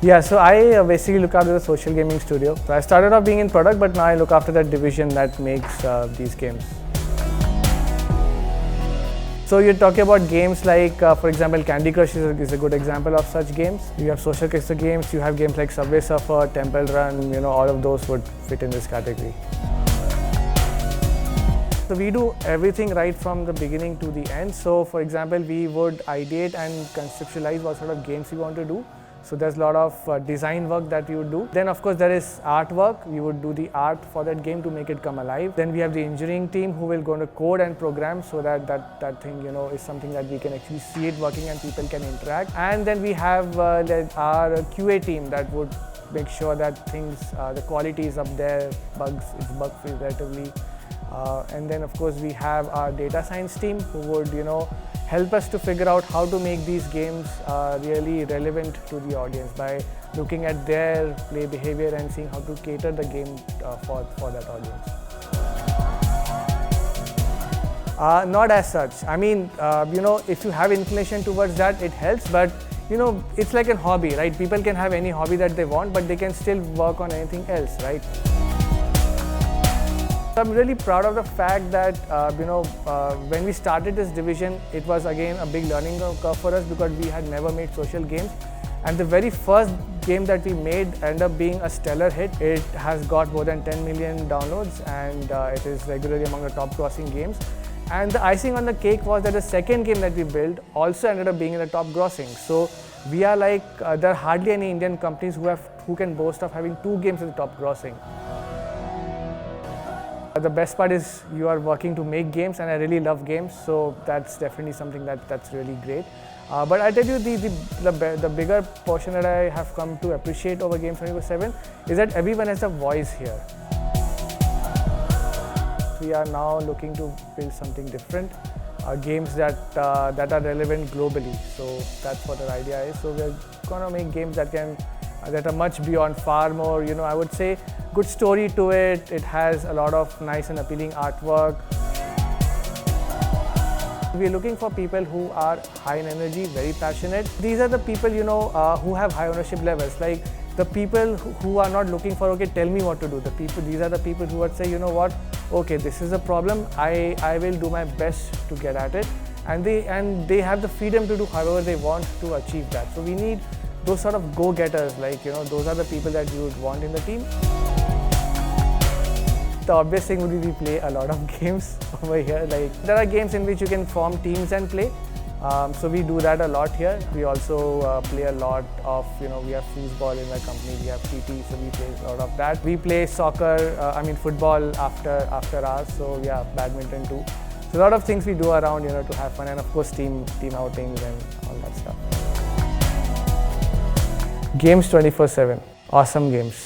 Yeah, so I basically look after the social gaming studio. So I started off being in product, but now I look after that division that makes these games. So you're talking about games like, for example, Candy Crush is a good example of such games. You have social casino games, you have games like Subway Surfer, Temple Run, all of those would fit in this category. So we do everything right from the beginning to the end. So for example, we would ideate and conceptualize what sort of games we want to do. So there's a lot of design work that we would do. Then of course there is artwork. We would do the art for that game to make it come alive. Then we have the engineering team who will go to code and program so that that thing is something that we can actually see it working and people can interact. And then we have our QA team that would make sure that things, the quality is up there, it's bug free relatively. And then of course we have our data science team who would help us to figure out how to make these games really relevant to the audience by looking at their play behavior and seeing how to cater the game for that audience. Not as such. I mean, if you have inclination towards that, it helps, but it's like a hobby, right? People can have any hobby that they want, but they can still work on anything else, right? I'm really proud of the fact that when we started this division, it was again a big learning curve for us because we had never made social games. And the very first game that we made ended up being a stellar hit. It has got more than 10 million downloads and it is regularly among the top grossing games. And the icing on the cake was that the second game that we built also ended up being in the top grossing. So we are like, there are hardly any Indian companies who can boast of having two games in the top grossing. The best part is you are working to make games, and I really love games, so that's definitely something that's really great. But I tell you, the bigger portion that I have come to appreciate over Games 24/7 is that everyone has a voice here. We are now looking to build something different, games that are relevant globally. So that's what our idea is. So we're gonna make games that are much beyond, far more. I would say good story to it. It has a lot of nice and appealing artwork. We're looking for people who are high in energy, very passionate. These are the people who have high ownership levels. Like the people who are not looking for, okay, tell me what to do. These are the people who would say, you know what, okay, this is a problem. I will do my best to get at it, and they have the freedom to do however they want to achieve that. So we need those sort of go-getters, like those are the people that you would want in the team. The obvious thing would be we play a lot of games over here. Like there are games in which you can form teams and play. So we do that a lot here. We also play a lot of, we have foosball in our company, we have TT, so we play a lot of that. We play soccer, football after hours, so yeah, badminton too. So a lot of things we do around, to have fun, and of course team outings and all that stuff. Games 24/7, awesome games.